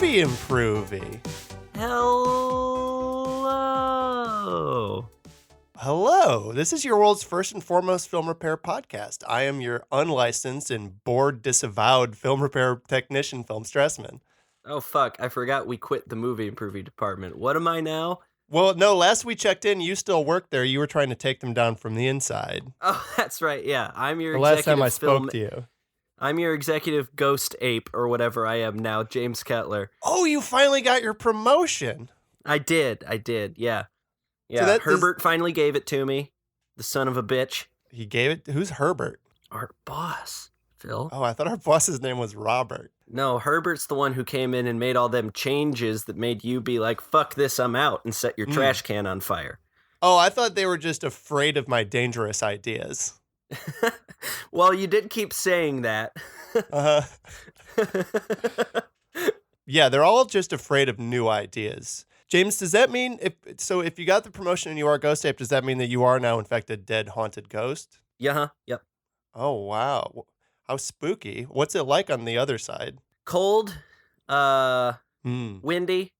movie improvy. Hello. Hello, this is your world's first and foremost film repair podcast. I am your unlicensed and board disavowed film repair technician, Film Stressman. Oh, fuck. I forgot we quit the movie improvy department. What am I now? Well, no, last we checked in, you still worked there. You were trying to take them down from the inside. Oh, that's right. Yeah. I'm your The executive last time I spoke to you. I'm your executive ghost ape or whatever I am now, James Kettler. Oh, you finally got your promotion. I did. Yeah. Yeah. So Herbert finally gave it to me. The son of a bitch. He gave it? Who's Herbert? Our boss, Phil. Oh, I thought our boss's name was Robert. No, Herbert's the one who came in and made all them changes that made you be like, fuck this, I'm out, and set your trash can on fire. Oh, I thought they were just afraid of my dangerous ideas. Well, you did keep saying that. Yeah, they're all just afraid of new ideas. James, does that mean, if you got the promotion and you are a ghost ape, does that mean that you are now, in fact, a dead, haunted ghost? Yeah, yep. Oh, wow. How spooky. What's it like on the other side? Cold, windy,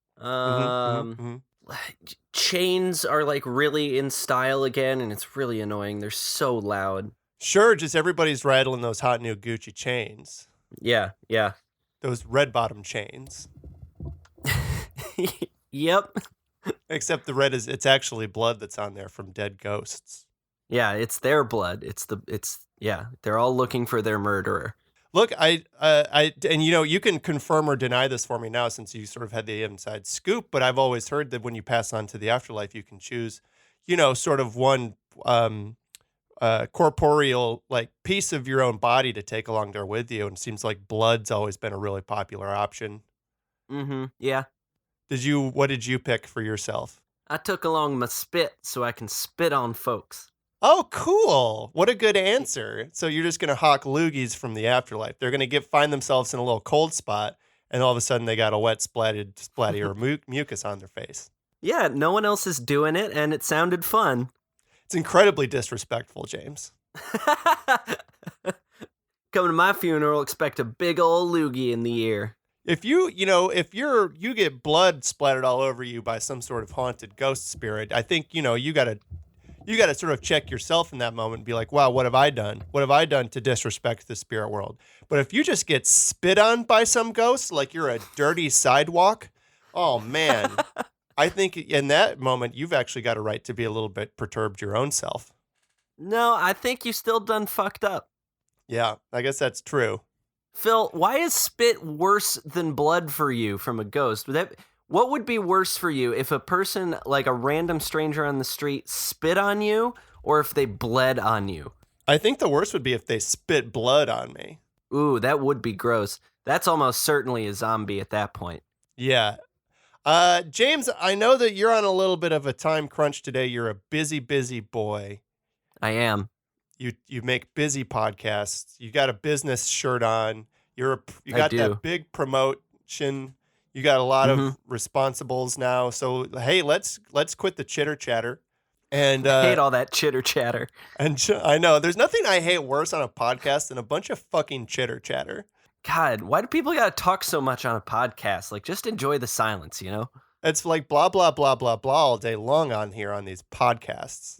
chains are like really in style again, and it's really annoying. They're so loud. Sure, just everybody's rattling those hot new Gucci chains. Yeah. Those red bottom chains. Yep. Except the red it's actually blood that's on there from dead ghosts. Yeah, it's their blood. They're all looking for their murderer. Look, and you can confirm or deny this for me now since you sort of had the inside scoop, but I've always heard that when you pass on to the afterlife, you can choose, sort of one corporeal piece of your own body to take along there with you, and it seems like blood's always been a really popular option. Mm-hmm. Yeah. What did you pick for yourself? I took along my spit so I can spit on folks. Oh, cool. What a good answer. So you're just going to hawk loogies from the afterlife. They're going to find themselves in a little cold spot, and all of a sudden they got a wet splatty or mucus on their face. Yeah, no one else is doing it, and it sounded fun. It's incredibly disrespectful, James. Come to my funeral, expect a big old loogie in the ear. If you get blood splattered all over you by some sort of haunted ghost spirit, I think, you got to sort of check yourself in that moment and be like, wow, what have I done? What have I done to disrespect the spirit world? But if you just get spit on by some ghost like you're a dirty sidewalk, oh, man, I think in that moment you've actually got a right to be a little bit perturbed your own self. No, I think you still done fucked up. Yeah, I guess that's true. Phil, why is spit worse than blood for you from a ghost? What would be worse for you if a person, like a random stranger on the street, spit on you, or if they bled on you? I think the worst would be if they spit blood on me. Ooh, that would be gross. That's almost certainly a zombie at that point. Yeah. James, I know that you're on a little bit of a time crunch today. You're a busy, busy boy. I am. You make busy podcasts. You got a business shirt on. You got that big promotion. You got a lot of responsibles now. So hey, let's quit the chitter chatter. And I hate all that chitter chatter. And I know there's nothing I hate worse on a podcast than a bunch of fucking chitter chatter. God, why do people gotta talk so much on a podcast? Like, just enjoy the silence, you know? It's like blah blah blah blah blah all day long on here on these podcasts.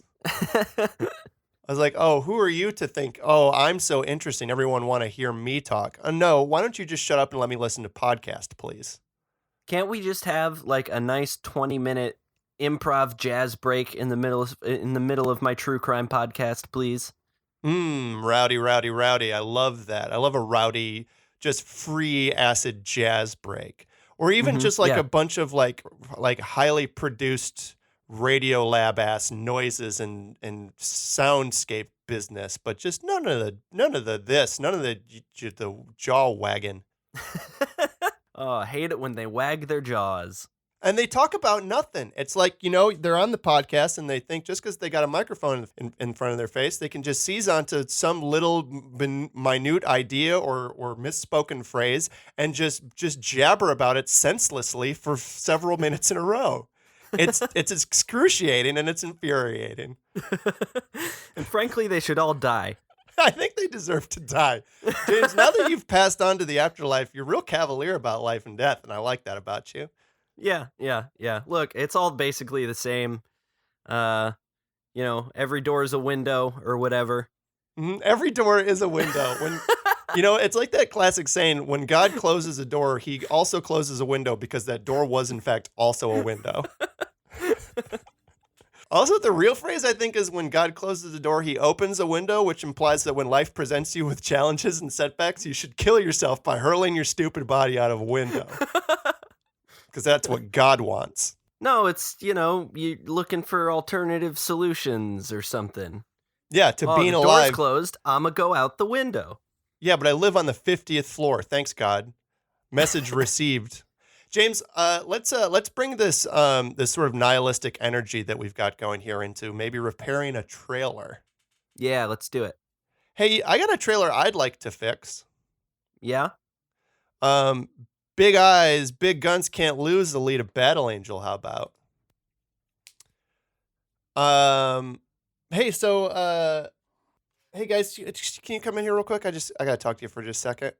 I was like, oh, who are you to think, oh, I'm so interesting, everyone want to hear me talk? No, why don't you just shut up and let me listen to podcast, please? Can't we just have like a nice 20-minute improv jazz break in the middle of my true crime podcast, please? Rowdy. I love that. I love a rowdy, just free acid jazz break. Or even just like a bunch of like highly produced Radio Lab ass noises and soundscape business, but just none of the jaw wagging. Oh, I hate it when they wag their jaws. And they talk about nothing. It's like, they're on the podcast and they think just because they got a microphone in front of their face, they can just seize onto some little minute idea or misspoken phrase and just jabber about it senselessly for several minutes in a row. It's excruciating and it's infuriating. And frankly, they should all die. I think they deserve to die. James, now that you've passed on to the afterlife, you're real cavalier about life and death, and I like that about you. Yeah. Look, it's all basically the same. Every door is a window or whatever. Every door is a window. When it's like that classic saying, when God closes a door, he also closes a window because that door was, in fact, also a window. Also, the real phrase, I think, is when God closes the door, he opens a window, which implies that when life presents you with challenges and setbacks, you should kill yourself by hurling your stupid body out of a window. Because that's what God wants. No, it's, you're looking for alternative solutions or something. Yeah, to being the alive. Door's closed, I'ma go out the window. Yeah, but I live on the 50th floor. Thanks, God. Message received. James, let's bring this this sort of nihilistic energy that we've got going here into maybe repairing a trailer. Yeah, let's do it. Hey, I got a trailer I'd like to fix. Yeah? Big eyes, big guns can't lose, Alita Battle Angel. How about? Hey, so hey guys, can you come in here real quick? I gotta talk to you for just a second.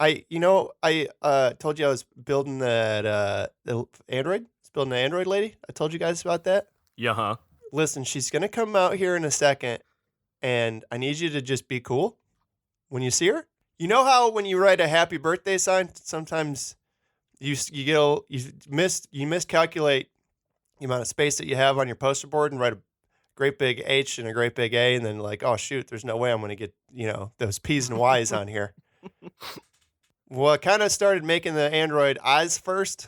I told you I was building the Android. I was building the Android lady. I told you guys about that. Yeah, huh? Listen, she's gonna come out here in a second, and I need you to just be cool when you see her. You know how when you write a happy birthday sign, sometimes you miscalculate the amount of space that you have on your poster board and write a great big H and a great big A, and then like, oh shoot, there's no way I'm gonna get those P's and Y's on here. Well, I kind of started making the Android eyes first,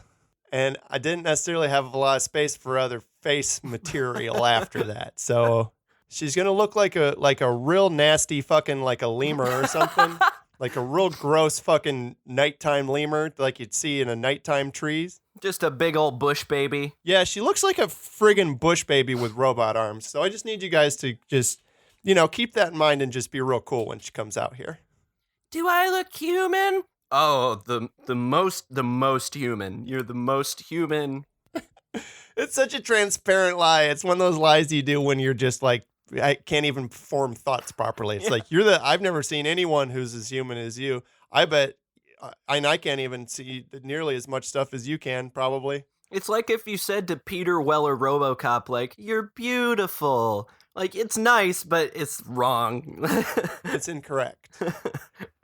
and I didn't necessarily have a lot of space for other face material after that. So she's gonna look like a real nasty fucking like a lemur or something, like a real gross fucking nighttime lemur, like you'd see in a nighttime trees. Just a big old bush baby. Yeah, she looks like a friggin' bush baby with robot arms. So I just need you guys to just keep that in mind and just be real cool when she comes out here. Do I look human? Oh, the most human. You're the most human. It's such a transparent lie. It's one of those lies you do when you're just like, I can't even form thoughts properly. It's like I've never seen anyone who's as human as you. I bet, and I can't even see nearly as much stuff as you can, probably. It's like if you said to Peter Weller RoboCop, like, you're beautiful. Like, it's nice, but it's wrong. It's incorrect.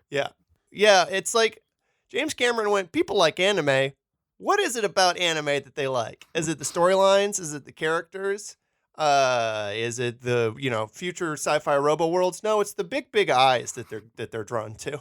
Yeah. Yeah, it's like James Cameron went, people like anime. What is it about anime that they like? Is it the storylines? Is it the characters? Is it the, future sci-fi robo worlds? No, it's the big eyes that they're drawn to.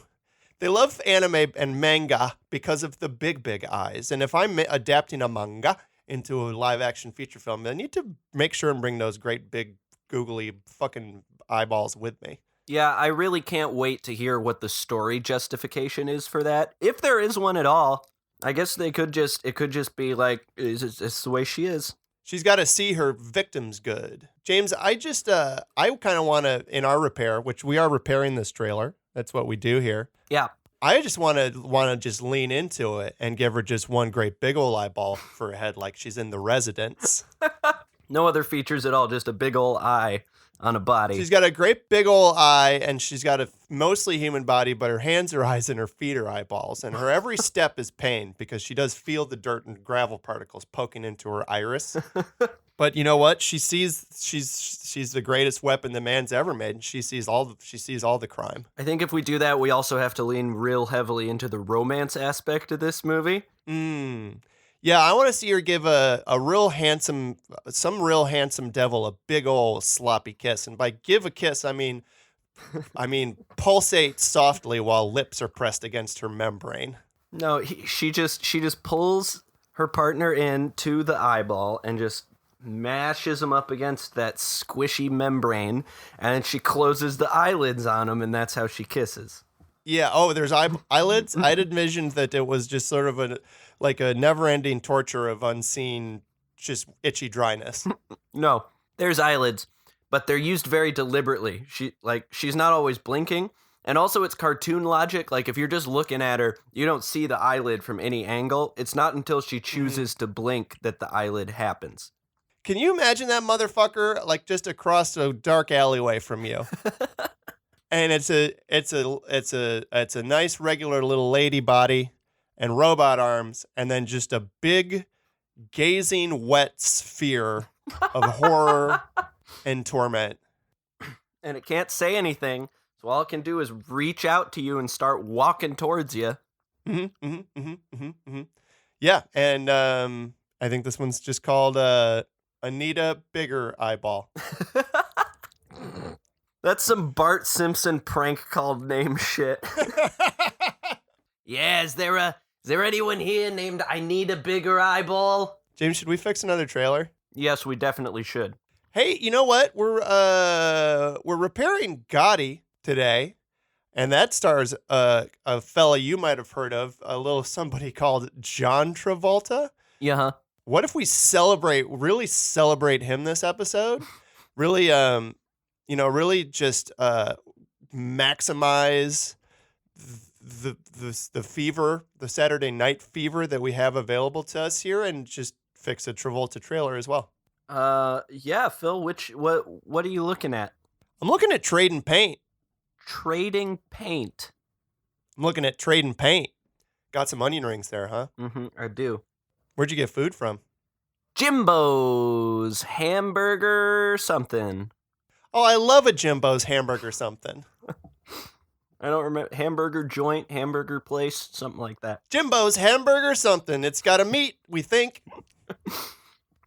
They love anime and manga because of the big eyes. And if I'm adapting a manga into a live action feature film, I need to make sure and bring those great big googly fucking eyeballs with me. Yeah, I really can't wait to hear what the story justification is for that. If there is one at all. I guess it could just be like, it's the way she is. She's got to see her victims good. James, I kind of want to, in our repair, which we are repairing this trailer. That's what we do here. Yeah. I just want to just lean into it and give her just one great big old eyeball for her head like she's in The Residence. No other features at all, just a big old eye on a body. She's got a great big old eye, and she's got a mostly human body, but her hands are eyes and her feet are eyeballs. And her every step is pain because she does feel the dirt and gravel particles poking into her iris. But you know what? She sees she's the greatest weapon the man's ever made. And she sees all the crime. I think if we do that, we also have to lean real heavily into the romance aspect of this movie. Yeah, I want to see her give some real handsome devil a big old sloppy kiss. And by give a kiss, I mean pulsate softly while lips are pressed against her membrane. No, she just pulls her partner into the eyeball and just mashes him up against that squishy membrane, and she closes the eyelids on him, and that's how she kisses. Yeah. Oh, there's eyelids. I'd envisioned that it was just sort of a never-ending torture of unseen, just itchy dryness. No, there's eyelids, but they're used very deliberately. She's not always blinking, and also it's cartoon logic. Like if you're just looking at her, you don't see the eyelid from any angle. It's not until she chooses to blink that the eyelid happens. Can you imagine that motherfucker like just across a dark alleyway from you? And it's a nice regular little lady body and robot arms, and then just a big gazing wet sphere of horror and torment. And it can't say anything, so all it can do is reach out to you and start walking towards you. Yeah, and I think this one's just called Anita Bigger Eyeball. That's some Bart Simpson prank called name shit. Yeah, is there anyone here named I Need a Bigger Eyeball? James, should we fix another trailer? Yes, we definitely should. Hey, you know what? We're repairing Gotti today, and that stars a fella you might have heard of, a little somebody called John Travolta. Yeah. Huh? What if we really celebrate him this episode? Really, really just maximize the fever, the Saturday night fever that we have available to us here, and just fix a Travolta trailer as well. Yeah, Phil, what are you looking at? I'm looking at Trading Paint. Trading Paint. I'm looking at Trading Paint. Got some onion rings there, huh? Mm-hmm, I do. Where'd you get food from? Jimbo's hamburger something. Oh, I love a Jimbo's hamburger something. I don't remember. Hamburger joint, hamburger place, something like that. Jimbo's hamburger something. It's got a meat, we think.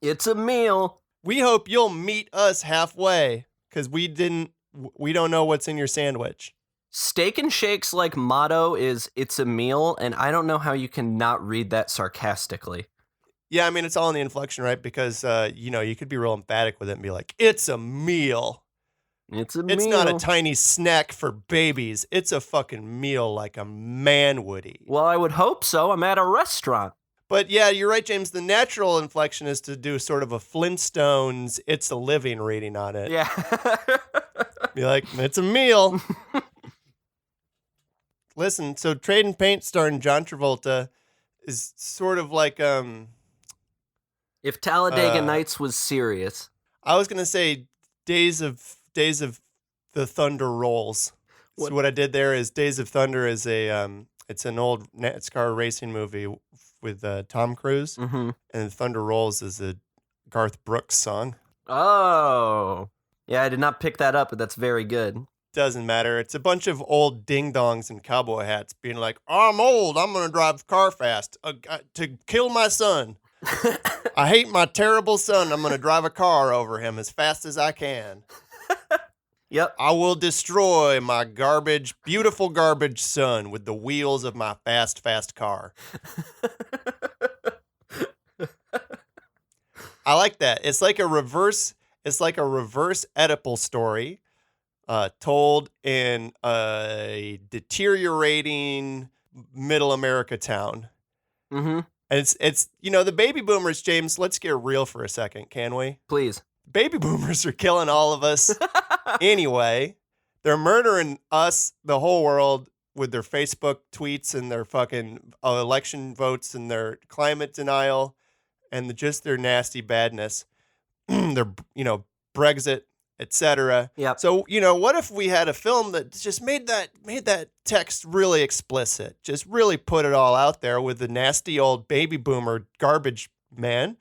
It's a meal. We hope you'll meet us halfway, because we don't know what's in your sandwich. Steak and Shake's like motto is "It's a meal," and I don't know how you can not read that sarcastically. Yeah, I mean, it's all in the inflection, right? Because, you could be real emphatic with it and be like, it's a meal. It's a meal. It's not a tiny snack for babies. It's a fucking meal like a man would eat. Well, I would hope so. I'm at a restaurant. But yeah, you're right, James. The natural inflection is to do sort of a Flintstones, It's a Living reading on it. Yeah. Be like, it's a meal. Listen, so Trading Paint starring John Travolta is sort of like, if Talladega Nights was serious. I was going to say Days of the Thunder Rolls. So what I did there is Days of Thunder is it's an old NASCAR racing movie with Tom Cruise, and Thunder Rolls is a Garth Brooks song. Oh, yeah, I did not pick that up, but that's very good. Doesn't matter. It's a bunch of old ding-dongs in cowboy hats being like, I'm old, I'm going to drive the car fast to kill my son. I hate my terrible son. I'm going to drive a car over him as fast as I can. Yep. I will destroy my beautiful garbage son with the wheels of my fast car. I like that. It's like a reverse Oedipal story told in a deteriorating middle America town. Mm-hmm. And it's the baby boomers, James, let's get real for a second, can we? Please. Baby boomers are killing all of us anyway. They're murdering us, the whole world, with their Facebook tweets and their fucking election votes and their climate denial and just their nasty badness. Their, Brexit, etc. Yep. So, what if we had a film that just made that text really explicit, just really put it all out there with the nasty old baby boomer garbage man,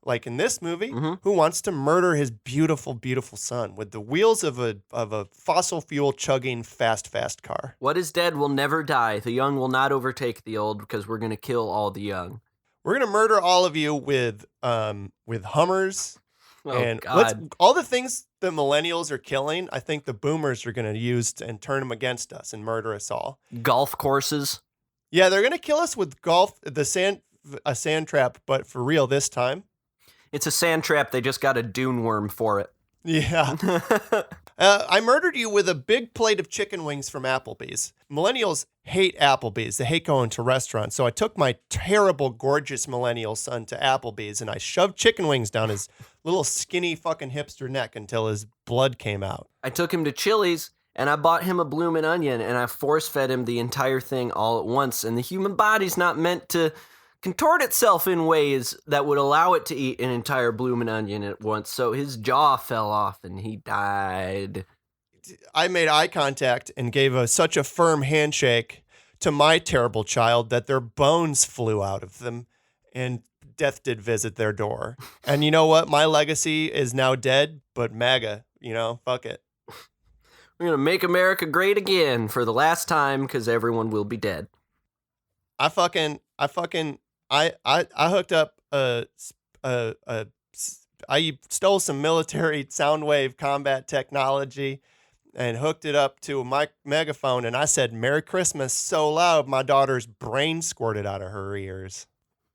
like in this movie, who wants to murder his beautiful, beautiful son with the wheels of a fossil fuel chugging fast car. What is dead will never die. The young will not overtake the old because we're going to kill all the young. We're going to murder all of you with Hummers. Oh, and God. all the things the millennials are killing, I think the boomers are going to use and turn them against us and murder us all. Golf courses. Yeah, they're going to kill us with a sand trap, but for real this time. It's a sand trap. They just got a dune worm for it. Yeah. I murdered you with a big plate of chicken wings from Applebee's. Millennials hate Applebee's. They hate going to restaurants. So I took my terrible, gorgeous millennial son to Applebee's and I shoved chicken wings down his little skinny fucking hipster neck until his blood came out. I took him to Chili's and I bought him a bloomin' onion and I force fed him the entire thing all at once. And the human body's not meant to contort itself in ways that would allow it to eat an entire bloomin' onion at once. So his jaw fell off and he died. I made eye contact and gave such a firm handshake to my terrible child that their bones flew out of them and death did visit their door. And you know what? My legacy is now dead, but MAGA, fuck it. We're going to make America great again for the last time because everyone will be dead. I hooked up I stole some military soundwave combat technology and hooked it up to a megaphone, and I said, "Merry Christmas," so loud my daughter's brain squirted out of her ears.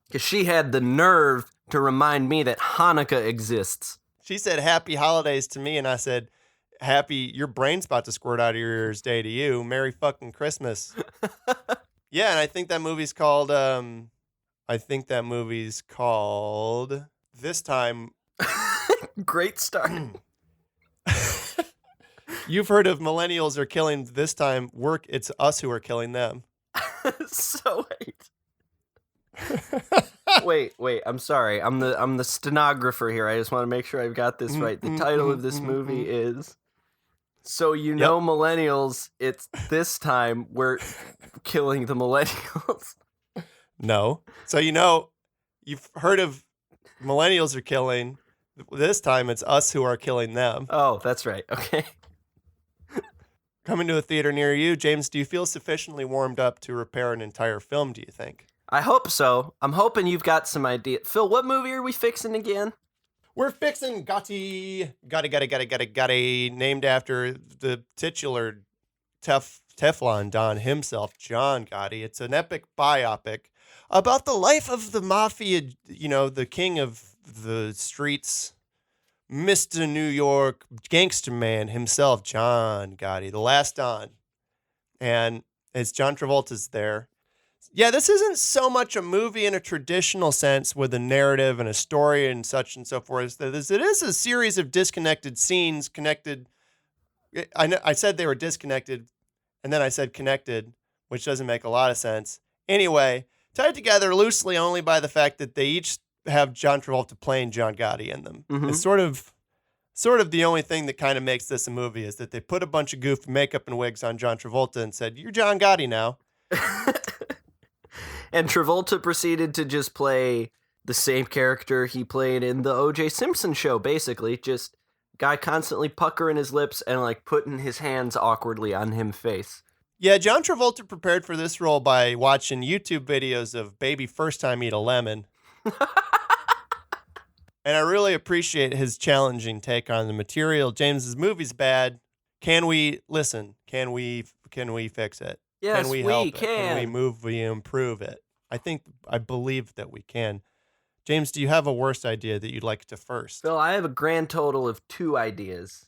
Because she had the nerve to remind me that Hanukkah exists. She said, "Happy holidays" to me, and I said, your brain's about to squirt out of your ears day to you. Merry fucking Christmas. Yeah, and I think that movie's called, This Time. Great start. You've heard of millennials are killing this time. It's us who are killing them. So wait. I'm sorry. I'm the stenographer here. I just want to make sure I've got this right. The title of this movie is So millennials, it's this time we're killing the millennials. No. So you've heard of millennials are killing. This time it's us who are killing them. Oh, that's right. Okay. Coming to a theater near you. James, do you feel sufficiently warmed up to repair an entire film, do you think? I hope so. I'm hoping you've got some idea. Phil, what movie are we fixing again? We're fixing Gotti, named after the titular Teflon Don himself, John Gotti. It's an epic biopic about the life of the mafia, the king of the streets, Mr. New York gangster man himself, John Gotti, the last Don. And it's John Travolta's there. Yeah, this isn't so much a movie in a traditional sense with a narrative and a story and such and so forth. It is a series of disconnected scenes connected. I said they were disconnected, and then I said connected, which doesn't make a lot of sense. Anyway, tied together loosely only by the fact that they each have John Travolta playing John Gotti in them. Mm-hmm. It's sort of the only thing that kind of makes this a movie is that they put a bunch of goofy makeup and wigs on John Travolta and said, "You're John Gotti now." And Travolta proceeded to just play the same character he played in the O.J. Simpson show, basically. Just guy constantly puckering his lips and like putting his hands awkwardly on him face. Yeah, John Travolta prepared for this role by watching YouTube videos of baby first time eat a lemon. And I really appreciate his challenging take on the material. James's movie's bad. Can we listen? Can we fix it? Yes, can we help it? can. Can we improve it? I believe that we can. James, do you have a worst idea that you'd like to first? Phil, I have a grand total of 2 ideas.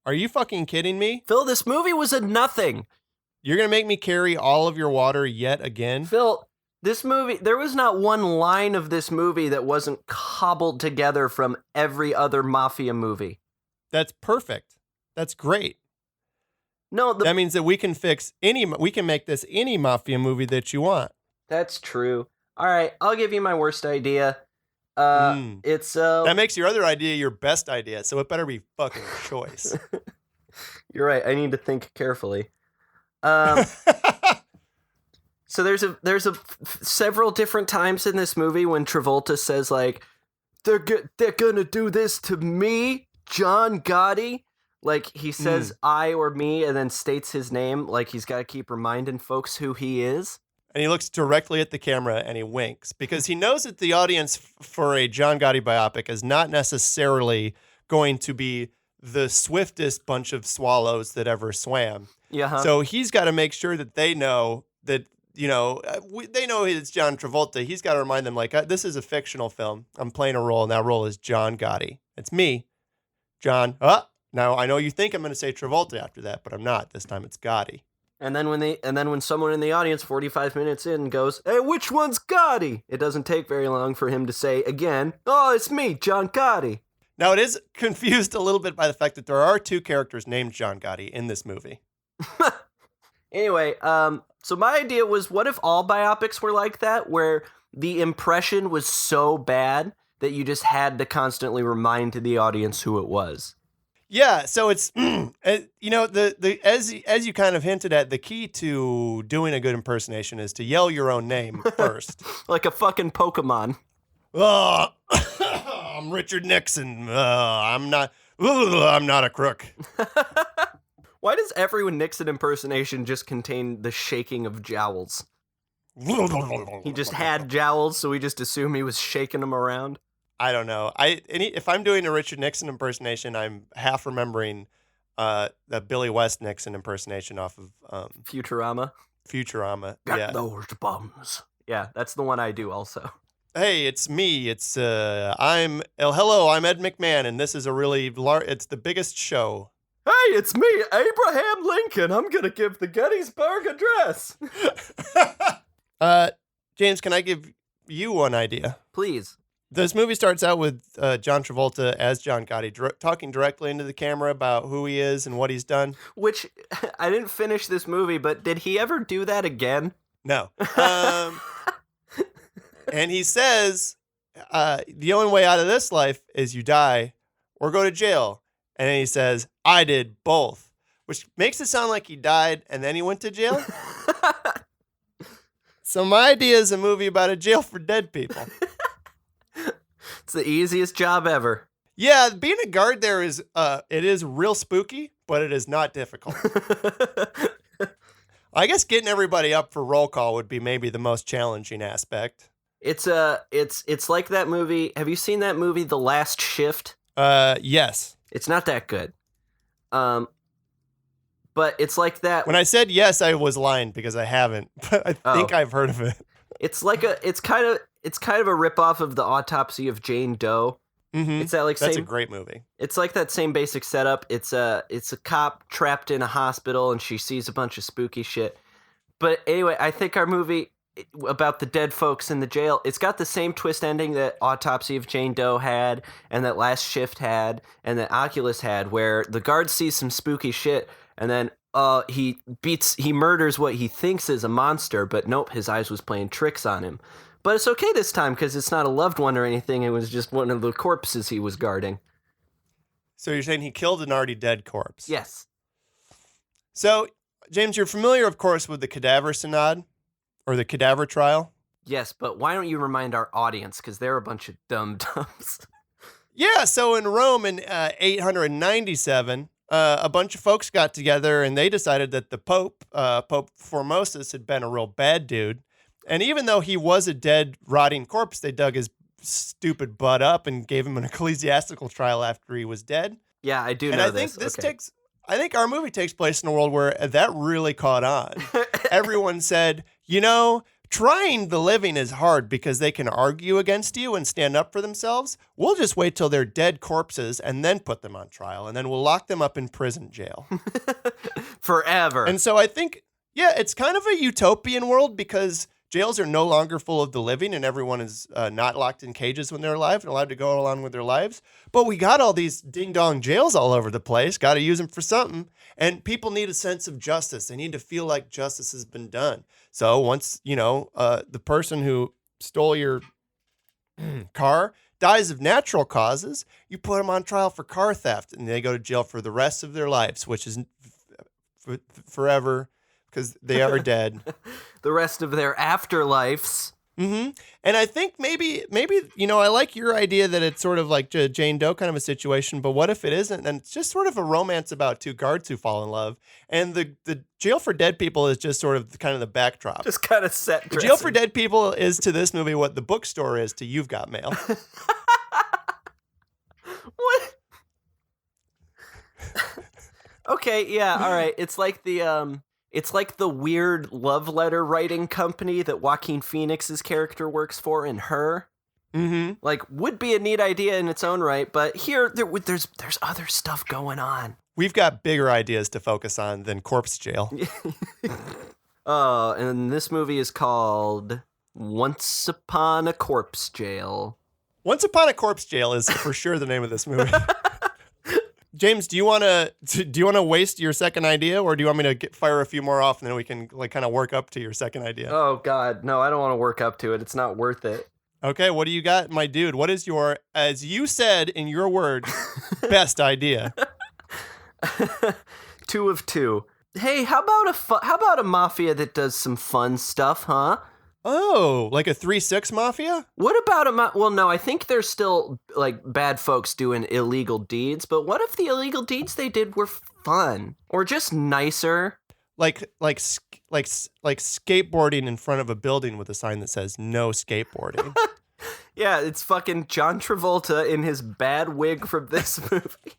Are you fucking kidding me? Phil, this movie was a nothing. You're going to make me carry all of your water yet again? Phil, this movie, there was not one line of this movie that wasn't cobbled together from every other mafia movie. That's perfect. That's great. No, that means that we can make this any mafia movie that you want. That's true. All right, I'll give you my worst idea. It's that makes your other idea your best idea, so it better be fucking choice. You're right. I need to think carefully. So there's several different times in this movie when Travolta says like, they're gonna do this to me, John Gotti. Like he says I or me and then states his name. Like he's got to keep reminding folks who he is. And he looks directly at the camera and he winks because he knows that the audience for a John Gotti biopic is not necessarily going to be the swiftest bunch of swallows that ever swam. Yeah. So he's got to make sure that they know that, they know it's John Travolta. He's got to remind them like, this is a fictional film. I'm playing a role and that role is John Gotti. It's me, John. Now I know you think I'm going to say Travolta after that, but I'm not. This time it's Gotti. And then when someone in the audience 45 minutes in goes, "Hey, which one's Gotti?" It doesn't take very long for him to say again, "Oh, it's me, John Gotti." Now it is confused a little bit by the fact that there are 2 characters named John Gotti in this movie. Anyway, so my idea was, what if all biopics were like that, where the impression was so bad that you just had to constantly remind the audience who it was. Yeah, so it's the as you kind of hinted at, the key to doing a good impersonation is to yell your own name first. Like a fucking Pokemon. I'm Richard Nixon. I'm not a crook. Why does every Nixon impersonation just contain the shaking of jowls? He just had jowls, so we just assume he was shaking them around. I don't know. If I'm doing a Richard Nixon impersonation, I'm half remembering the Billy West Nixon impersonation off of Futurama. Got those bums. Yeah, that's the one I do also. Hey, it's me. It's hello, I'm Ed McMahon, and this is it's the biggest show. Hey, it's me, Abraham Lincoln. I'm gonna give the Gettysburg Address. James, can I give you one idea? Please. This movie starts out with John Travolta as John Gotti talking directly into the camera about who he is and what he's done. Which, I didn't finish this movie, but did he ever do that again? No. And he says, the only way out of this life is you die or go to jail. And then he says, I did both, which makes it sound like he died and then he went to jail. So my idea is a movie about a jail for dead people. It's the easiest job ever. Yeah, being a guard there is it is real spooky, but it is not difficult. I guess getting everybody up for roll call would be maybe the most challenging aspect. It's like that movie. Have you seen that movie, The Last Shift? Yes. It's not that good. But it's like that. When I said yes, I was lying because I haven't, but I think I've heard of it. It's kind of a ripoff of The Autopsy of Jane Doe. Mm-hmm. It's that That's a great movie. It's like that same basic setup. It's a cop trapped in a hospital and she sees a bunch of spooky shit. But anyway, I think our movie about the dead folks in the jail, it's got the same twist ending that Autopsy of Jane Doe had and that Last Shift had and that Oculus had, where the guard sees some spooky shit and then he murders what he thinks is a monster, but nope, his eyes was playing tricks on him. But it's okay this time because it's not a loved one or anything. It was just one of the corpses he was guarding. So you're saying he killed an already dead corpse? Yes. So, James, you're familiar, of course, with the cadaver synod or the cadaver trial? Yes, but why don't you remind our audience, because they're a bunch of dum-dums. Yeah, so in Rome in 897, a bunch of folks got together and they decided that the Pope Formosus, had been a real bad dude. And even though he was a dead, rotting corpse, they dug his stupid butt up and gave him an ecclesiastical trial after he was dead. Yeah, I do and know I think I think our movie takes place in a world where that really caught on. Everyone said, trying the living is hard because they can argue against you and stand up for themselves. We'll just wait till they're dead corpses and then put them on trial. And then we'll lock them up in prison jail. Forever. And so I think, it's kind of a utopian world because jails are no longer full of the living and everyone is not locked in cages when they're alive and allowed to go along with their lives. But we got all these ding-dong jails all over the place. Got to use them for something. And people need a sense of justice. They need to feel like justice has been done. So once, the person who stole your car dies of natural causes, you put them on trial for car theft and they go to jail for the rest of their lives, which is forever. Because they are dead. The rest of their afterlives. Mm-hmm. And I think maybe, I like your idea that it's sort of like Jane Doe kind of a situation, but what if it isn't? And it's just sort of a romance about two guards who fall in love. And the jail for dead people is just sort of kind of the backdrop. Just kind of set dressing. Jail for dead people is to this movie what the bookstore is to You've Got Mail. What? Okay, yeah, all right. It's like the weird love letter writing company that Joaquin Phoenix's character works for in Her. Mm-hmm. Like, would be a neat idea in its own right, but here there's other stuff going on. We've got bigger ideas to focus on than corpse jail. And this movie is called Once Upon a Corpse Jail. Once Upon a Corpse Jail is for sure the name of this movie. James, do you want to waste your second idea, or do you want me to fire a few more off, and then we can like kind of work up to your second idea? Oh God, no, I don't want to work up to it. It's not worth it. Okay, what do you got, my dude? What is your, as you said in your words, best idea? 2 of 2. Hey, how about a mafia that does some fun stuff, huh? Oh, like a 3-6 mafia? What about well, no, I think there's still like bad folks doing illegal deeds, but what if the illegal deeds they did were fun or just nicer? Like skateboarding in front of a building with a sign that says no skateboarding. Yeah, it's fucking John Travolta in his bad wig from this movie.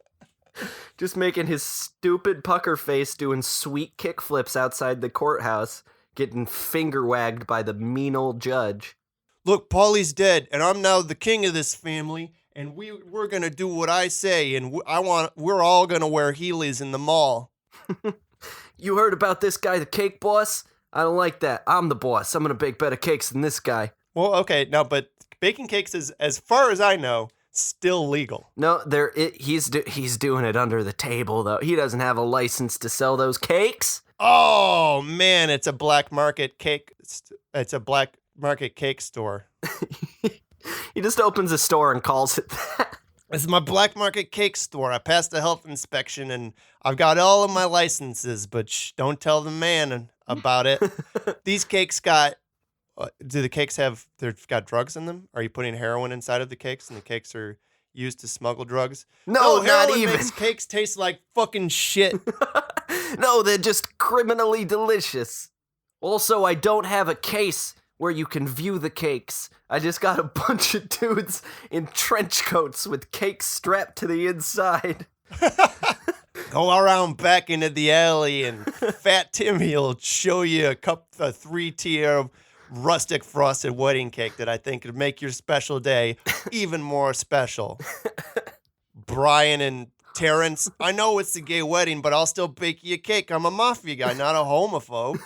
Just making his stupid pucker face doing sweet kickflips outside the courthouse, getting finger wagged by the mean old judge. Look, Paulie's dead, and I'm now the king of this family, and we're gonna do what I say, and we're all gonna wear Heelys in the mall. You heard about this guy, the cake boss? I don't like that. I'm the boss. I'm gonna bake better cakes than this guy. Well, okay, now, but baking cakes is, as far as I know, still legal. No, he's doing it under the table though. He doesn't have a license to sell those cakes. Oh man, it's a black market cake. It's a black market cake store. He just opens a store and calls it that. This is my black market cake store. I passed the health inspection and I've got all of my licenses, but don't tell the man about it. These cakes got. Do the cakes they've got drugs in them? Are you putting heroin inside of the cakes and the cakes are used to smuggle drugs? No, not even. Makes cakes taste like fucking shit. No, they're just criminally delicious. Also, I don't have a case where you can view the cakes. I just got a bunch of dudes in trench coats with cakes strapped to the inside. Go around back into the alley and Fat Timmy will show you a 3-tier rustic frosted wedding cake that I think would make your special day even more special. Brian and Terrence, I know it's a gay wedding, but I'll still bake you a cake. I'm a mafia guy, not a homophobe.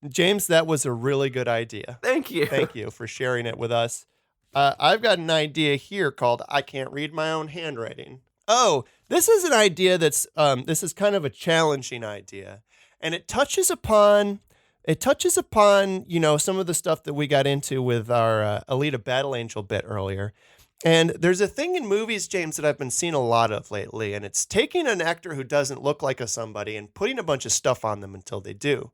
James, that was a really good idea. Thank you. Thank you for sharing it with us. I've got an idea here called I Can't Read My Own Handwriting. Oh, this is an idea this is kind of a challenging idea. And it touches upon, some of the stuff that we got into with our Alita Battle Angel bit earlier. And there's a thing in movies, James, that I've been seeing a lot of lately, and it's taking an actor who doesn't look like a somebody and putting a bunch of stuff on them until they do.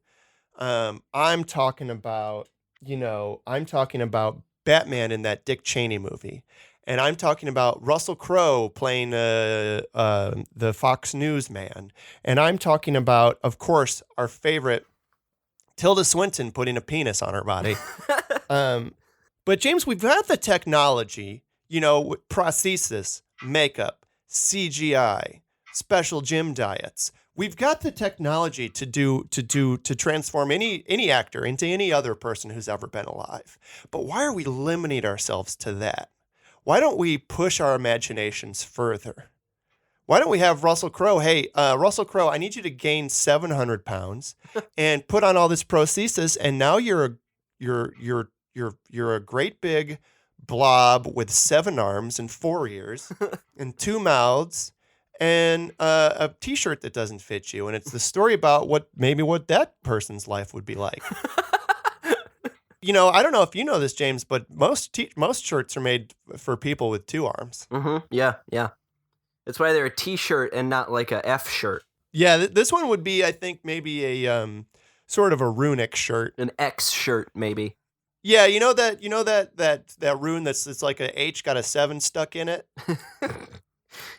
I'm talking about Batman in that Dick Cheney movie. And I'm talking about Russell Crowe playing the Fox News man. And I'm talking about, of course, our favorite Tilda Swinton putting a penis on her body. But James, we've got the technology, prosthesis, makeup, CGI, special gym diets. We've got the technology to transform any actor into any other person who's ever been alive. But why are we limiting ourselves to that? Why don't we push our imaginations further? Why don't we have Russell Crowe? Hey, Russell Crowe, I need you to gain 700 pounds and put on all this prosthesis, and now you're a great big blob with 7 arms and 4 ears and 2 mouths and a T-shirt that doesn't fit you, and it's the story about what that person's life would be like. I don't know if you know this, James, but most shirts are made for people with 2 arms. Mm-hmm. Yeah. That's why they're a T-shirt and not like a F shirt. Yeah, this one would be, I think, maybe a sort of a runic shirt, an X shirt, maybe. Yeah, that rune it's like a H got a 7 stuck in it.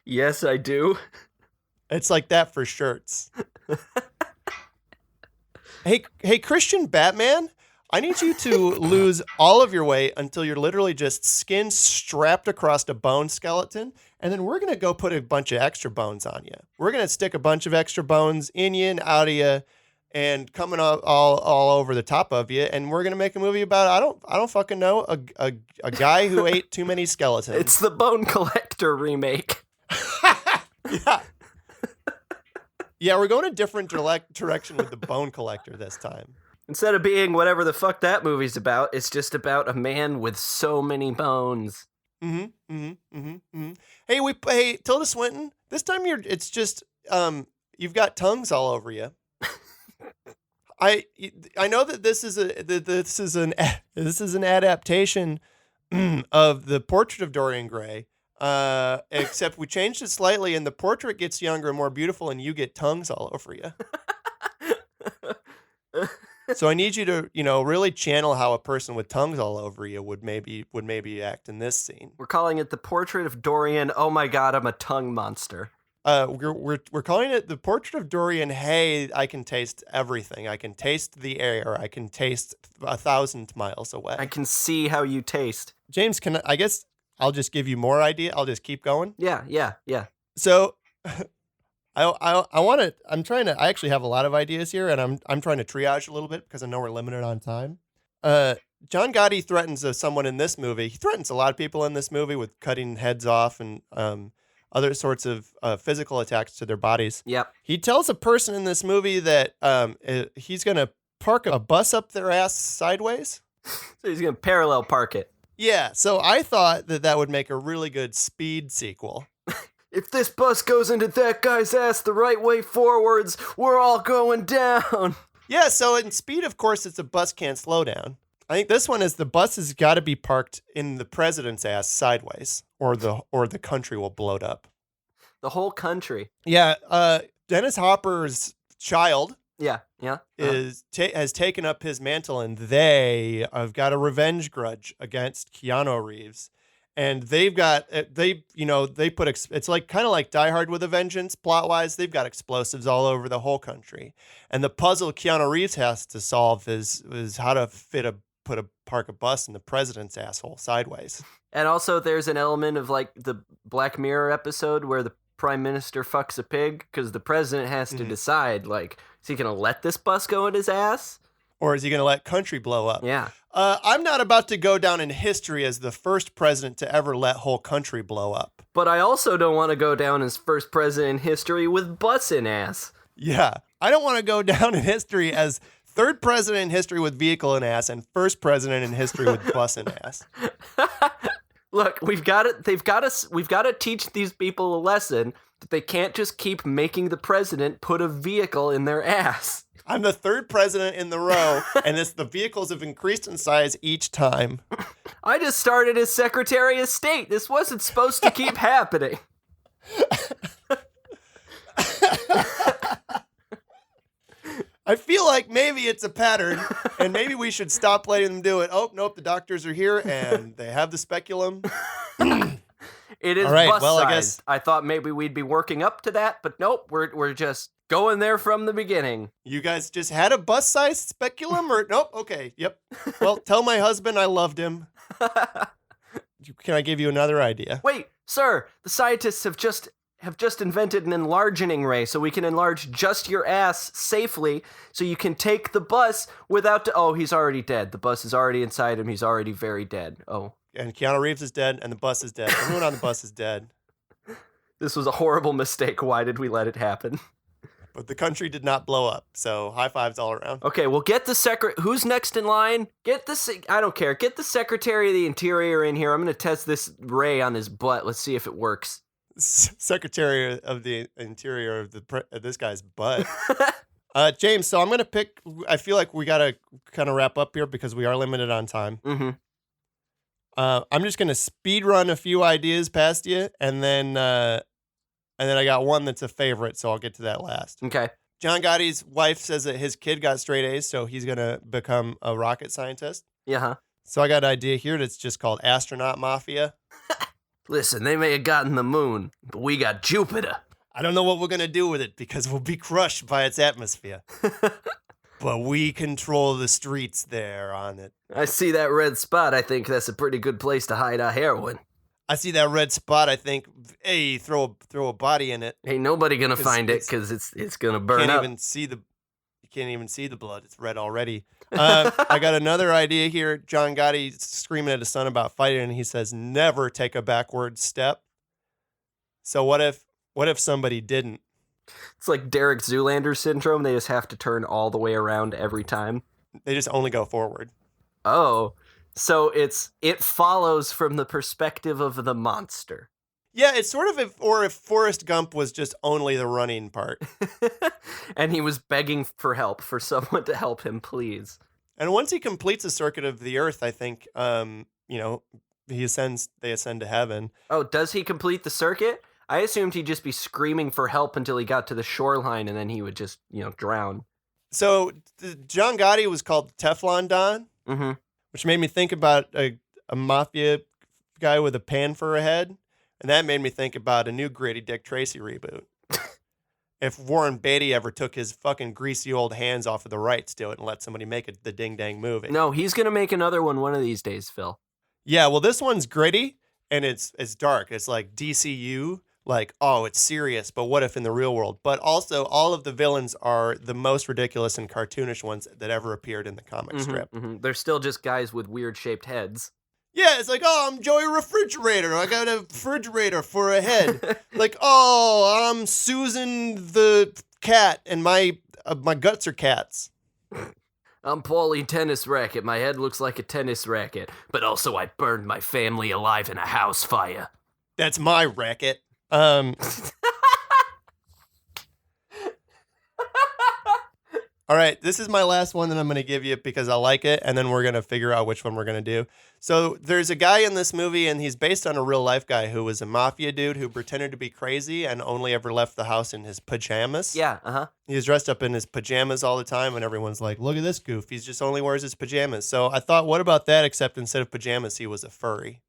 Yes, I do. It's like that for shirts. Hey, Christian Batman, I need you to lose all of your weight until you're literally just skin strapped across a bone skeleton, and then we're going to go put a bunch of extra bones on you. We're going to stick a bunch of extra bones in you and out of you and coming all over the top of you, and we're going to make a movie about, I don't fucking know, a guy who ate too many skeletons. It's the Bone Collector remake. Yeah. Yeah, we're going a different direction with the Bone Collector this time. Instead of being whatever the fuck that movie's about, it's just about a man with so many bones. Mm-hmm. Mm-hmm. Mm-hmm. Mm-hmm. Hey, Tilda Swinton. This time it's just you've got tongues all over you. I know that this is an adaptation of the Portrait of Dorian Gray. Except we changed it slightly, and the portrait gets younger and more beautiful, and you get tongues all over you. So I need you to, really channel how a person with tongues all over you would maybe act in this scene. We're calling it the Portrait of Dorian. Oh my God, I'm a tongue monster. We're calling it the Portrait of Dorian. Hey, I can taste everything. I can taste the air. I can taste 1,000 miles away. I can see how you taste. James, I guess I'll just give you more idea. I'll just keep going. Yeah. So I actually have a lot of ideas here, and I'm trying to triage a little bit because I know we're limited on time. John Gotti threatens someone in this movie. He threatens a lot of people in this movie with cutting heads off and other sorts of physical attacks to their bodies. Yep. He tells a person in this movie that he's going to park a bus up their ass sideways. So he's going to parallel park it. Yeah, so I thought that would make a really good Speed sequel. If this bus goes into that guy's ass the right way forwards, we're all going down. Yeah, so in Speed, of course, it's a bus can't slow down. I think this one is the bus has got to be parked in the president's ass sideways, or the country will blow up. The whole country. Yeah, Dennis Hopper's child. Yeah. Has taken up his mantle, and they have got a revenge grudge against Keanu Reeves, and they put it's like kind of like Die Hard with a Vengeance plot wise. They've got explosives all over the whole country, and the puzzle Keanu Reeves has to solve is how to park a bus in the president's asshole sideways. And also, there's an element of like the Black Mirror episode where the prime minister fucks a pig because the president has to decide, like, is he going to let this bus go in his ass? Or is he going to let country blow up? Yeah. I'm not about to go down in history as the first president to ever let whole country blow up. But I also don't want to go down as first president in history with bus in ass. Yeah. I don't want to go down in history as third president in history with vehicle in ass and first president in history with bus in ass. Look, we've got to teach these people a lesson that they can't just keep making the president put a vehicle in their ass. I'm the third president in the row, and the vehicles have increased in size each time. I just started as Secretary of State. This wasn't supposed to keep happening. I feel like maybe it's a pattern, and maybe we should stop letting them do it. Oh, nope, the doctors are here, and they have the speculum. It is bus-sized. I thought maybe we'd be working up to that, but nope, we're just going there from the beginning. You guys just had a bus-sized speculum, or nope? Okay, yep. Well, tell my husband I loved him. Can I give you another idea? Wait, sir, the scientists have just invented an enlarging ray, so we can enlarge just your ass safely, so you can take the bus without. Oh, he's already dead. The bus is already inside him. He's already very dead. Oh. And Keanu Reeves is dead, and the bus is dead. Everyone on the bus is dead. This was a horrible mistake. Why did we let it happen? But the country did not blow up, so high fives all around. Okay, well, get the who's next in line? I don't care. Get the Secretary of the Interior in here. I'm going to test this ray on his butt. Let's see if it works. Secretary of the Interior of this guy's butt. James, so I'm going to pick, I feel like we got to kind of wrap up here because we are limited on time. Mm-hmm. I'm just going to speed run a few ideas past you, and then I got one that's a favorite, so I'll get to that last. Okay. John Gotti's wife says that his kid got straight A's, so he's going to become a rocket scientist. Yeah. So I got an idea here that's just called Astronaut Mafia. Listen, they may have gotten the moon, but we got Jupiter. I don't know what we're going to do with it because we'll be crushed by its atmosphere. But we control the streets there on it. I see that red spot. I think that's a pretty good place to hide our heroin. I see that red spot. I think, hey, throw a body in it. Ain't nobody gonna find it because it's gonna burn up. You can't even see the blood. It's red already. I got another idea here. John Gotti screaming at his son about fighting, and he says, "Never take a backward step." So what if somebody didn't? It's like Derek Zoolander syndrome. They just have to turn all the way around every time. They just only go forward. Oh, So it follows from the perspective of the monster. Yeah, it's sort of if Forrest Gump was just only the running part. And he was begging for help, for someone to help him, please. And once he completes a circuit of the earth, I think, they ascend to heaven. Oh, does he complete the circuit? I assumed he'd just be screaming for help until he got to the shoreline, and then he would just, drown. So John Gotti was called Teflon Don, which made me think about a mafia guy with a pan for a head. And that made me think about a new gritty Dick Tracy reboot. If Warren Beatty ever took his fucking greasy old hands off of the rights to it and let somebody make it the ding-dang movie. No, he's going to make another one of these days, Phil. Yeah, well, this one's gritty, and it's dark. It's like DCU, like, oh, it's serious, but what if in the real world? But also, all of the villains are the most ridiculous and cartoonish ones that ever appeared in the comic strip. They're still just guys with weird-shaped heads. Yeah, it's like, oh, I'm Joey Refrigerator. I got a refrigerator for a head. Like, oh, I'm Susan the cat, and my guts are cats. I'm Paulie Tennis Racket. My head looks like a tennis racket, but also I burned my family alive in a house fire. That's my racket. All right, this is my last one that I'm going to give you because I like it, and then we're going to figure out which one we're going to do. So there's a guy in this movie, and he's based on a real-life guy who was a mafia dude who pretended to be crazy and only ever left the house in his pajamas. Yeah, He was dressed up in his pajamas all the time, and everyone's like, look at this goof. He's just only wears his pajamas. So I thought, what about that, except instead of pajamas, he was a furry.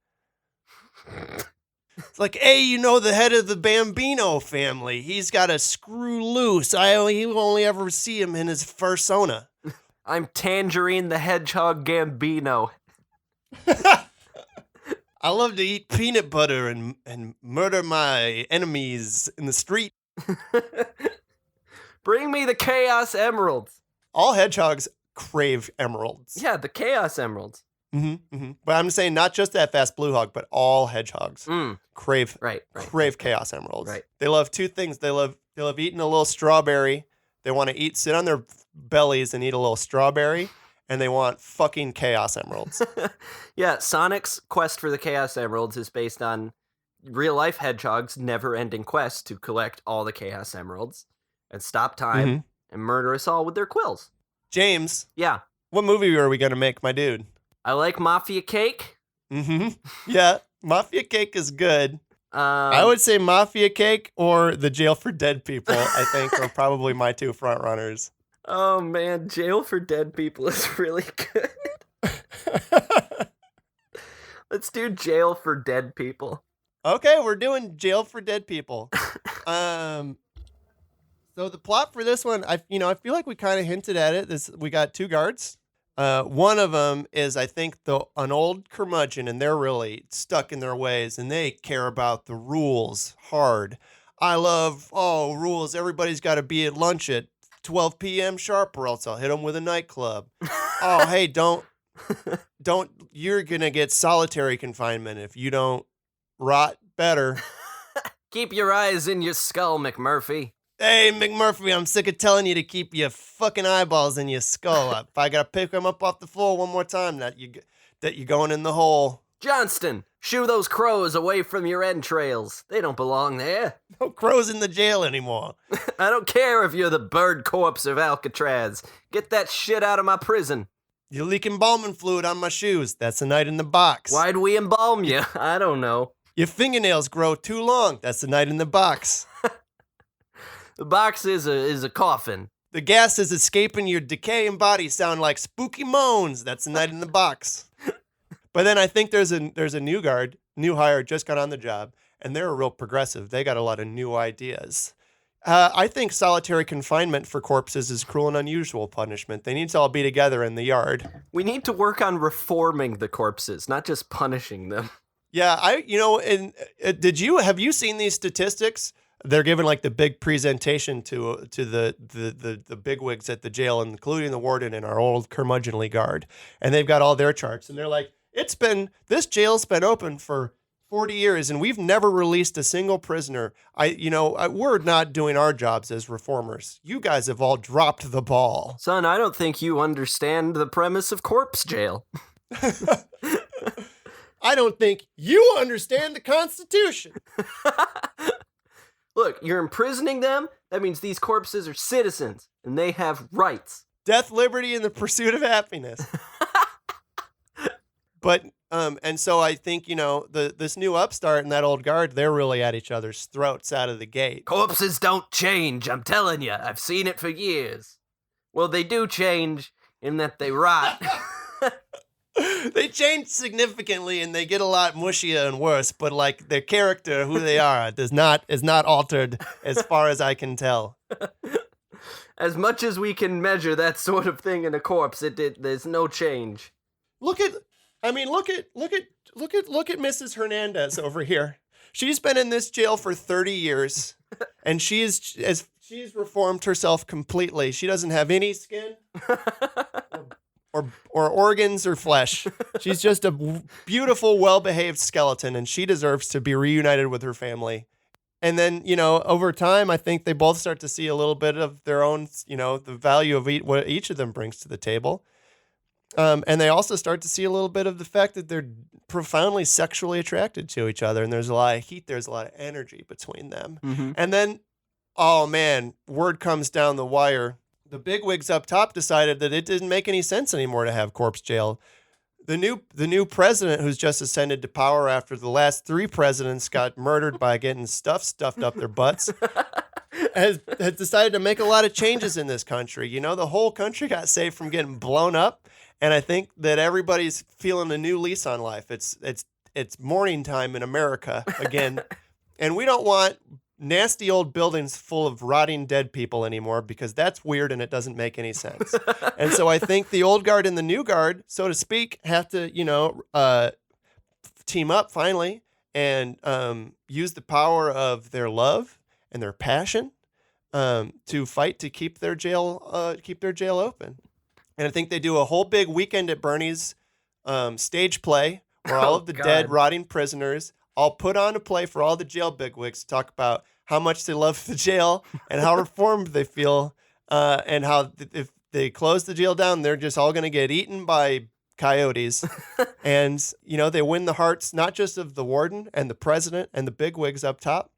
It's like, hey, the head of the Bambino family. He's got a screw loose. You only ever see him in his fursona. I'm Tangerine the Hedgehog Gambino. I love to eat peanut butter and murder my enemies in the street. Bring me the Chaos Emeralds. All hedgehogs crave emeralds. Yeah, the Chaos Emeralds. But I'm saying not just that fast blue hog, but all hedgehogs crave chaos emeralds. Right. They love two things. They love eating a little strawberry. They want to sit on their bellies and eat a little strawberry, and they want fucking chaos emeralds. Yeah, Sonic's quest for the Chaos Emeralds is based on real life hedgehogs' never-ending quest to collect all the Chaos Emeralds and stop time and murder us all with their quills. James. Yeah. What movie are we gonna make, my dude? I like Mafia Cake. Yeah, Mafia Cake is good. I would say Mafia Cake or The Jail for Dead People, I think, are probably my two front runners. Oh, man, Jail for Dead People is really good. Let's do Jail for Dead People. Okay, we're doing Jail for Dead People. So the plot for this one, I feel like we kind of hinted at it. We got two guards. One of them is, I think, an old curmudgeon, and they're really stuck in their ways, and they care about the rules hard. I love, rules. Everybody's got to be at lunch at 12 p.m. sharp, or else I'll hit them with a nightclub. Hey, don't, you're going to get solitary confinement if you don't rot better. Keep your eyes in your skull, McMurphy. Hey, McMurphy, I'm sick of telling you to keep your fucking eyeballs in your skull. If I gotta pick them up off the floor one more time, that you're going in the hole. Johnston, shoo those crows away from your entrails. They don't belong there. No crows in the jail anymore. I don't care if you're the bird corpse of Alcatraz. Get that shit out of my prison. You're leaking embalming fluid on my shoes. That's a night in the box. Why'd we embalm you? I don't know. Your fingernails grow too long. That's the night in the box. The box is a coffin. The gases escaping your decaying body sound like spooky moans. That's the night in the box. But then I think there's a new hire, just got on the job, and they're a real progressive. They got a lot of new ideas. I think solitary confinement for corpses is cruel and unusual punishment. They need to all be together in the yard. We need to work on reforming the corpses, not just punishing them. Yeah, have you seen these statistics? They're giving like the big presentation to the bigwigs at the jail, including the warden and our old curmudgeonly guard. And they've got all their charts. And they're like, this jail's been open for 40 years and we've never released a single prisoner. We're not doing our jobs as reformers. You guys have all dropped the ball. Son, I don't think you understand the premise of corpse jail. I don't think you understand the Constitution. Look, you're imprisoning them. That means these corpses are citizens, and they have rights. Death, liberty, and the pursuit of happiness. But, and so I think, this new upstart and that old guard, they're really at each other's throats out of the gate. Corpses don't change, I'm telling you. I've seen it for years. Well, they do change in that they rot. They change significantly and they get a lot mushier and worse, but like their character, who they are, is not altered as far as I can tell. As much as we can measure that sort of thing in a corpse, there's no change. Look at Mrs. Hernandez over here. She's been in this jail for 30 years, and she's reformed herself completely. She doesn't have any skin or organs or flesh. She's just a beautiful, well-behaved skeleton, and she deserves to be reunited with her family. And then, over time, I think they both start to see a little bit of their own, the value of what each of them brings to the table. And they also start to see a little bit of the fact that they're profoundly sexually attracted to each other. And there's a lot of heat. There's a lot of energy between them. Mm-hmm. And then, oh man, word comes down the wire. The bigwigs up top decided that it didn't make any sense anymore to have corpse jail. The new president, who's just ascended to power after the last 3 presidents got murdered by getting stuffed up their butts, has decided to make a lot of changes in this country. The whole country got saved from getting blown up. And I think that everybody's feeling a new lease on life. It's morning time in America again. And we don't want nasty old buildings full of rotting dead people anymore because that's weird and it doesn't make any sense. And so I think the old guard and the new guard, so to speak, have to, team up finally and use the power of their love and their passion to fight to keep their jail open. And I think they do a whole big Weekend at Bernie's stage play where all of the dead, rotting prisoners all put on a play for all the jail bigwigs to talk about how much they love the jail and how reformed they feel, and how if they close the jail down, they're just all going to get eaten by coyotes. And, they win the hearts not just of the warden and the president and the bigwigs up top,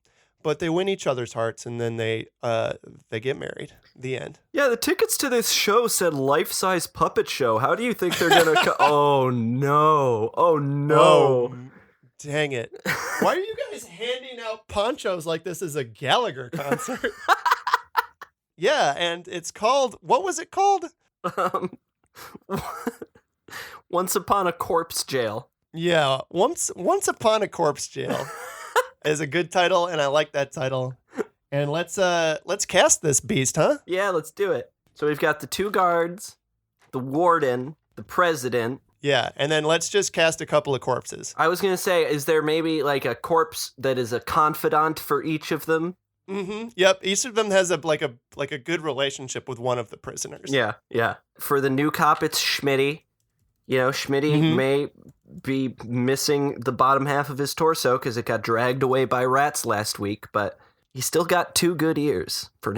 but they win each other's hearts, and then they get married. The end. Yeah, the tickets to this show said life-size puppet show. How do you think they're gonna? Oh no! Oh no! Oh, dang it! Why are you guys handing out ponchos like this is a Gallagher concert? Yeah, and it's called. What was it called? Once Upon a Corpse Jail. Yeah, Once Upon a Corpse Jail. Is a good title, and I like that title. And let's cast this beast, huh? Yeah, let's do it. So we've got the 2 guards, the warden, the president. Yeah, and then let's just cast a couple of corpses. I was gonna say, is there maybe like a corpse that is a confidant for each of them? Mm-hmm. Yep. Each of them has a good relationship with one of the prisoners. Yeah. For the new cop, it's Schmitty. Schmitty may be missing the bottom half of his torso because it got dragged away by rats last week, but he's still got 2 good ears for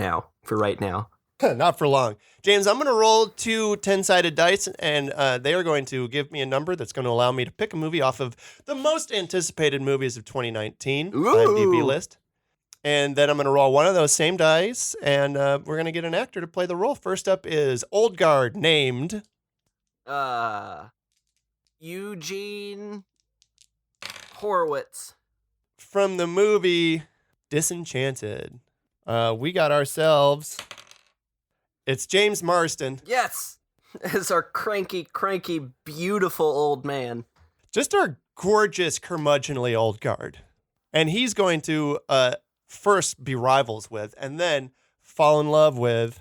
right now. Not for long. James, I'm going to roll 2 10-sided dice, and they are going to give me a number that's going to allow me to pick a movie off of the most anticipated movies of 2019 IMDb list. And then I'm going to roll one of those same dice, and we're going to get an actor to play the role. First up is Old Guard named... Eugene Horowitz. From the movie Disenchanted. We got ourselves... It's James Marsden. Yes! As our cranky, beautiful old man. Just our gorgeous, curmudgeonly old guard. And he's going to first be rivals with, and then fall in love with...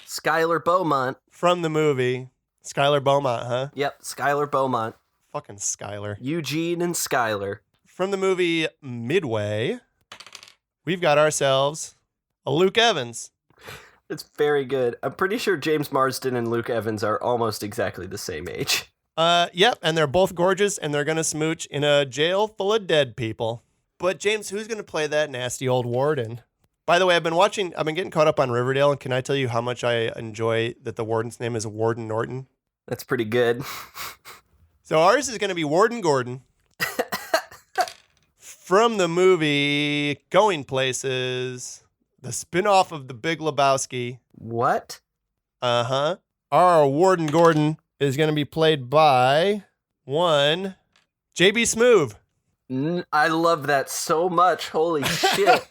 Skylar Beaumont. From the movie... Skylar Beaumont, huh? Yep, Skylar Beaumont. Fucking Skylar. Eugene and Skylar. From the movie Midway, we've got ourselves a Luke Evans. It's very good. I'm pretty sure James Marsden and Luke Evans are almost exactly the same age. Yep, and they're both gorgeous, and they're going to smooch in a jail full of dead people. But James, who's going to play that nasty old warden? By the way, I've been getting caught up on Riverdale, and can I tell you how much I enjoy that the warden's name is Warden Norton? That's pretty good. So ours is going to be Warden Gordon from the movie Going Places, the spinoff of The Big Lebowski. What? Uh-huh. Our Warden Gordon is going to be played by one JB Smoove. I love that so much. Holy shit.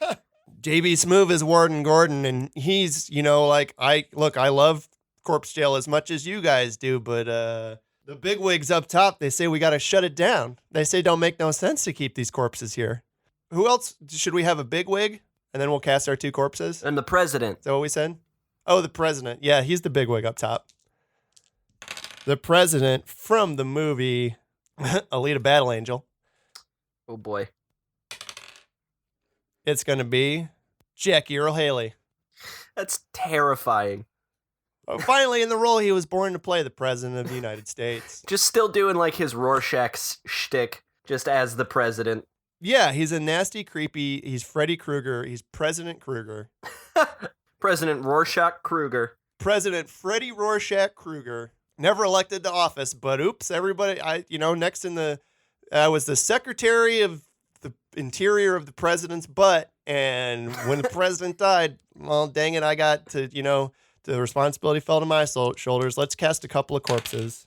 JB Smoove is Warden Gordon, and he's, like, I love Corpse Jail as much as you guys do, but the bigwigs up top, they say we got to shut it down. They say don't make no sense to keep these corpses here. Who else? Should we have a bigwig? And then we'll cast our 2 corpses? And the president. Is that what we said? Oh, the president. Yeah, he's the bigwig up top. The president from the movie Alita Battle Angel. Oh, boy. It's going to be Earle Haley. That's terrifying. Finally, in the role he was born to play, the president of the United States. Just still doing like his Rorschach shtick, just as the president. Yeah, he's a nasty, creepy. He's Freddy Krueger. He's President Krueger. President Rorschach Krueger. President Freddy Rorschach Krueger. Never elected to office, but oops, everybody. Next in the, I was the Secretary of the Interior of the president's butt, and when the president died, well, dang it, I got to, the responsibility fell to my shoulders. Let's cast a couple of corpses.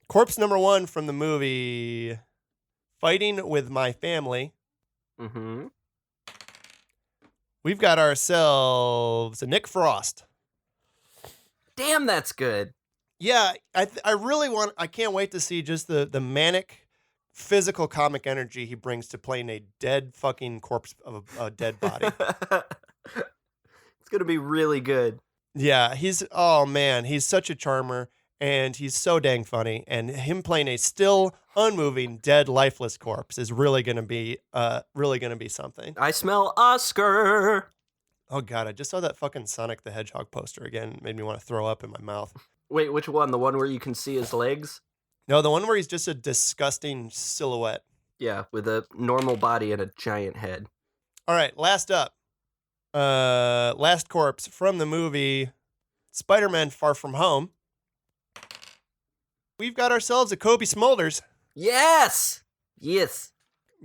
Corpse number 1 from the movie Fighting with My Family. Mm-hmm. We've got ourselves a Nick Frost. Damn, that's good. Yeah, I really want. I can't wait to see just the manic, physical comic energy he brings to playing a dead fucking corpse of a dead body. It's gonna be really good. Yeah, he's such a charmer, and he's so dang funny. And him playing a still unmoving, dead, lifeless corpse is really gonna be something. I smell Oscar. Oh god, I just saw that fucking Sonic the Hedgehog poster again. It made me want to throw up in my mouth. Wait, which one? The one where you can see his legs? No, the one where he's just a disgusting silhouette. Yeah, with a normal body and a giant head. All right, last up. Last corpse from the movie Spider-Man Far From Home. We've got ourselves a Cobie Smulders. Yes! Yes.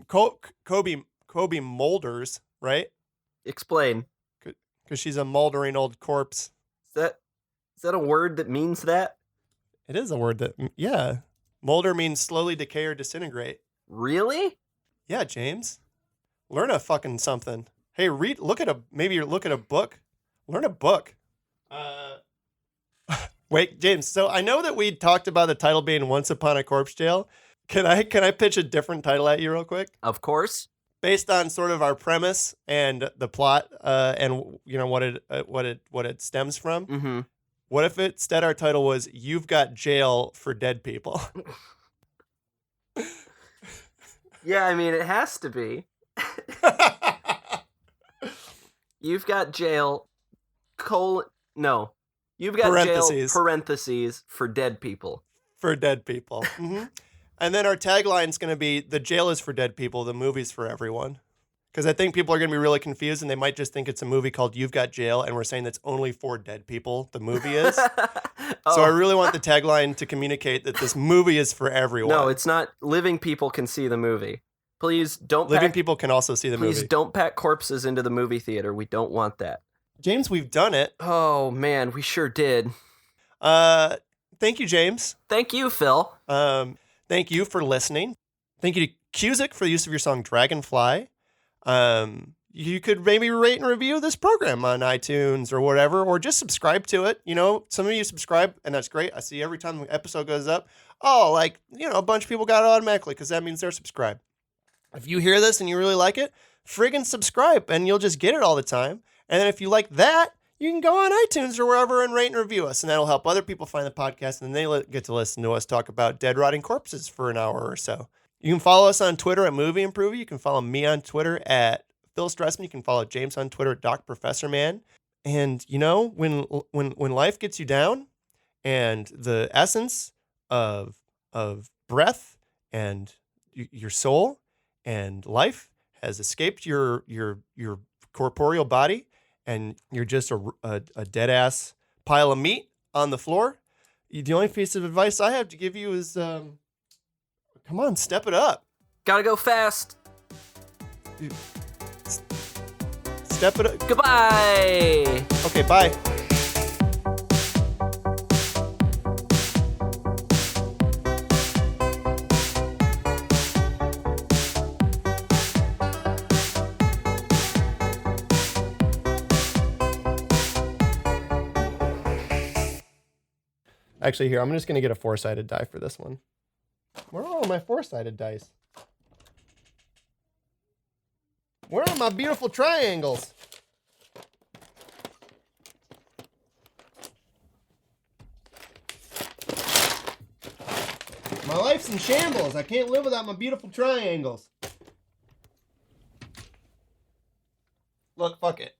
Cobie Smulders, right? Explain. Because she's a moldering old corpse. Is that a word that means that? It is a word that, yeah. Molder means slowly decay or disintegrate. Really? Yeah, James. Learn a fucking something. Hey, maybe you're looking at a book. Learn a book. Wait, James, so I know that we talked about the title being Once Upon a Corpse Jail. Can I pitch a different title at you real quick? Of course. Based on sort of our premise and the plot, and what it stems from. Mm-hmm. What if instead our title was You've Got Jail for Dead People? Yeah, I mean, it has to be. You've got jail, You've got jail, parentheses, for dead people. For dead people. Mm-hmm. And then our tagline's going to be, the jail is for dead people, the movie's for everyone. Because I think people are going to be really confused, and they might just think it's a movie called You've Got Jail, and we're saying that's only for dead people, the movie is. Oh. So I really want the tagline to communicate that this movie is for everyone. No, it's not. Living people can see the movie. Please don't Living people can also see the movie. Please don't pack corpses into the movie theater. We don't want that. James, we've done it. Oh, man, we sure did. Thank you, James. Thank you, Phil. Thank you for listening. Thank you to Cusick for the use of your song Dragonfly. You could maybe rate and review this program on iTunes or whatever, or just subscribe to it. Some of you subscribe, and that's great. I see every time the episode goes up, a bunch of people got it automatically because that means they're subscribed. If you hear this and you really like it, friggin' subscribe, and you'll just get it all the time. And then if you like that, you can go on iTunes or wherever and rate and review us, and that'll help other people find the podcast, and then they get to listen to us talk about dead, rotting corpses for an hour or so. You can follow us on Twitter at Movie Improver. You can follow me on Twitter at Phil Stressman. You can follow James on Twitter at Doc Professor Man. And when life gets you down, and the essence of breath and your soul and life has escaped your corporeal body, and you're just a dead ass pile of meat on the floor, the only piece of advice I have to give you is Come on, step it up. Gotta go fast. Step it up. Goodbye. Okay, bye. Actually, here, I'm just going to get a 4-sided die for this one. Where are all my 4-sided dice? Where are my beautiful triangles? My life's in shambles. I can't live without my beautiful triangles. Look, fuck it.